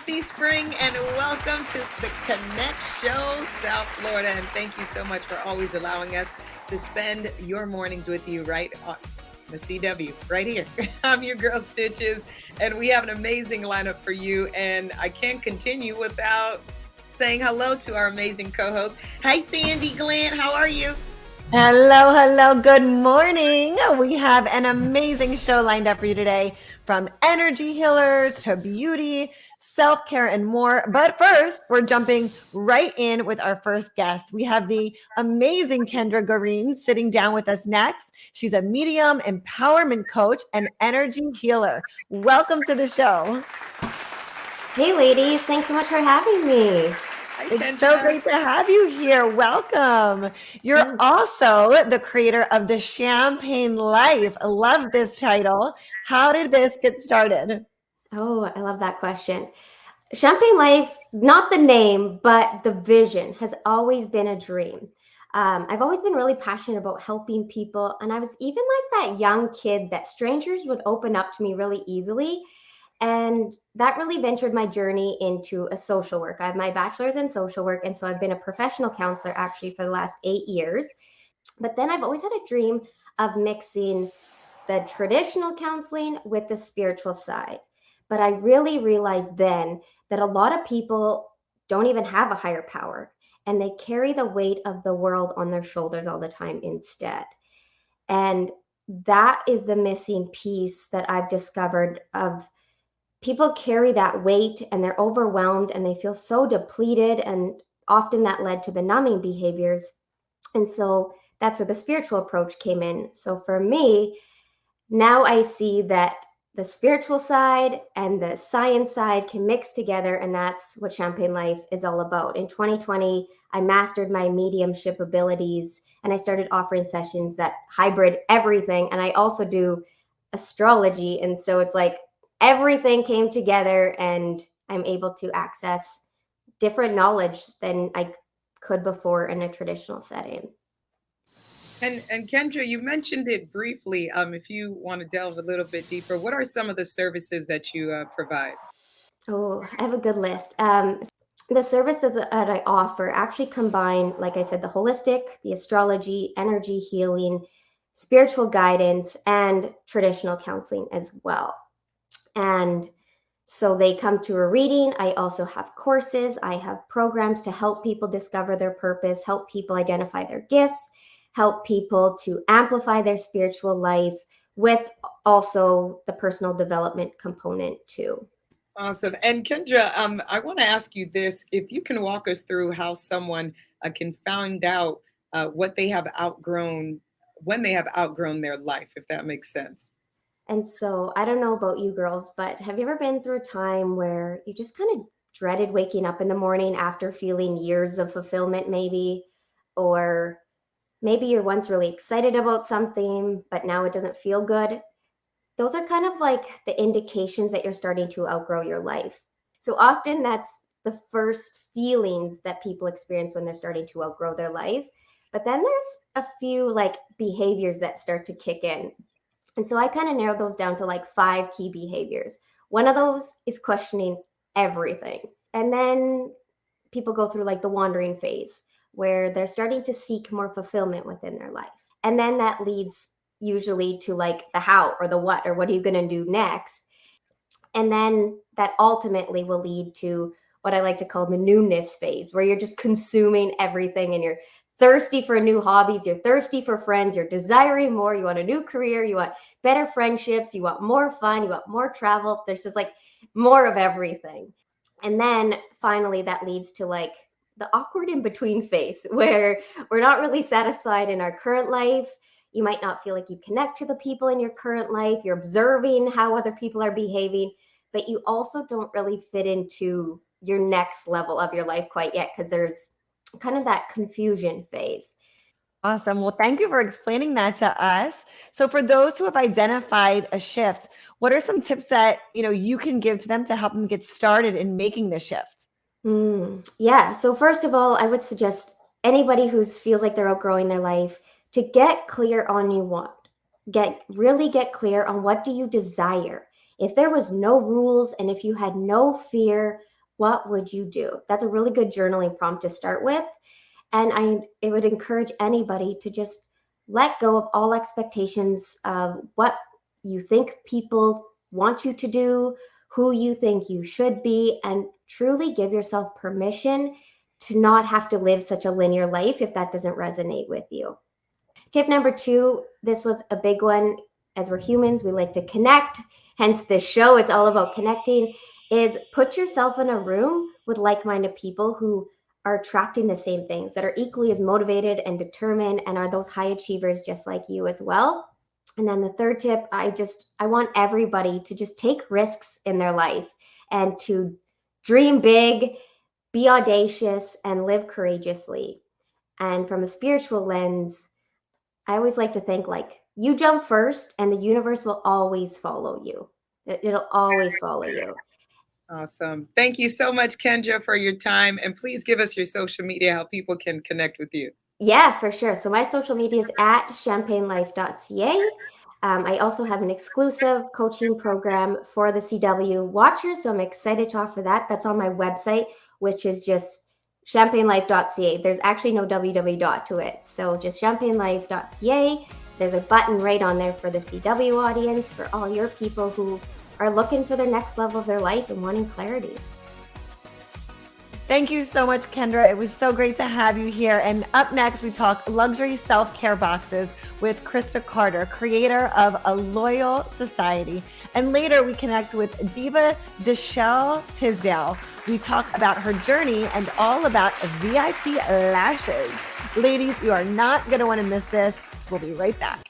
Happy spring and welcome to the Connect Show, South Florida. And thank you so much for always allowing us to spend your mornings with you right on the CW, right here. I'm your girl Stitches, and we have an amazing lineup for you. And I can't continue without saying hello to our amazing co-host. Hi, Sandy Glenn. How are you? Hello. Good morning. We have an amazing show lined up for you today, from energy healers to beauty, self care, and more. But first, we're jumping right in with our first guest. We have the amazing Kendra Gerein sitting down with us next. She's a medium, empowerment coach, and energy healer. Welcome to the show. Hey, ladies. Thanks so much for having me. Hi, It's so Kendra. great to have you here. Welcome. You're also the creator of the Champagne Life. I love this title. How did this get started? Oh, I love that question. Champagne Life, not the name, but the vision has always been a dream. I've always been really passionate about helping people. And I was even like that young kid that strangers would open up to me really easily. And that really ventured my journey into a social work. I have my bachelor's in social work. And so I've been a professional counselor actually for the last 8 years. But then I've always had a dream of mixing the traditional counseling with the spiritual side. But I really realized then that a lot of people don't even have a higher power and they carry the weight of the world on their shoulders all the time instead. And that is the missing piece that I've discovered of people carry that weight and they're overwhelmed and they feel so depleted, and often that led to the numbing behaviors. And so that's where the spiritual approach came in. So for me, now I see that the spiritual side and the science side can mix together, and that's what Champagne Life is all about. In 2020, I mastered my mediumship abilities and I started offering sessions that hybrid everything. And I also do astrology. And so it's like everything came together, and I'm able to access different knowledge than I could before in a traditional setting. And Kendra, you mentioned it briefly. If you want to delve a little bit deeper, what are some of the services that you provide? Oh, I have a good list. The services that I offer actually combine, like I said, the holistic, the astrology, energy healing, spiritual guidance, and traditional counseling as well. And so they come to a reading. I also have courses. I have programs to help people discover their purpose, help people identify their gifts, help people to amplify their spiritual life, with also the personal development component too. Awesome. And Kendra, I want to ask you this: if you can walk us through how someone can find out what they have outgrown when they have outgrown their life, if that makes sense. And so I don't know about you girls, but have you ever been through a time where you just kind of dreaded waking up in the morning after feeling years of fulfillment, maybe? Or maybe you're once really excited about something, but now it doesn't feel good. Those are kind of like the indications that you're starting to outgrow your life. So often that's the first feelings that people experience when they're starting to outgrow their life. But then there's a few like behaviors that start to kick in. And so I kind of narrowed those down to like 5 key behaviors. One of those is questioning everything. And then people go through like the wandering phase where they're starting to seek more fulfillment within their life. And then that leads usually to like the how or the what are you going to do next? And then that ultimately will lead to what I like to call the newness phase, where you're just consuming everything and you're thirsty for new hobbies, you're thirsty for friends, you're desiring more, you want a new career, you want better friendships, you want more fun, you want more travel. There's just like more of everything. And then finally, that leads to like the awkward in between phase where we're not really satisfied in our current life. You might not feel like you connect to the people in your current life. You're observing how other people are behaving, but you also don't really fit into your next level of your life quite yet because there's kind of that confusion phase. Awesome. Well, thank you for explaining that to us. So, for those who have identified a shift, what are some tips that you can give to them to help them get started in making the shift? Yeah. So first of all, I would suggest anybody who feels like they're outgrowing their life to get clear on you want. Get clear on what do you desire. If there was no rules and if you had no fear what would you do? That's a really good journaling prompt to start with. And it would encourage anybody to just let go of all expectations of what you think people want you to do, who you think you should be, and truly give yourself permission to not have to live such a linear life if that doesn't resonate with you. Tip number 2, this was a big one. As we're humans, we like to connect. Hence, this show is all about connecting, is put yourself in a room with like-minded people who are attracting the same things, that are equally as motivated and determined and are those high achievers just like you as well. And then the third tip, I want everybody to just take risks in their life and to dream big, be audacious, and live courageously. And from a spiritual lens, I always like to think like you jump first and the universe will always follow you. It'll always follow you. Awesome. Thank you so much, Kendra, for your time. And please give us your social media, how people can connect with you. Yeah, for sure. So my social media is at champagnelife.ca. I also have an exclusive coaching program for the CW watchers. So I'm excited to offer that. That's on my website, which is just champagnelife.ca. There's actually no www to it. So just champagnelife.ca. There's a button right on there for the CW audience, for all your people who are looking for the next level of their life and wanting clarity. Thank you so much, Kendra. It was so great to have you here. And up next, we talk luxury self-care boxes with Krista Carter, creator of A Loyal Society. And later, we connect with Diva Deshelle Tisdale. We talk about her journey and all about VIP lashes. Ladies, you are not going to want to miss this. We'll be right back.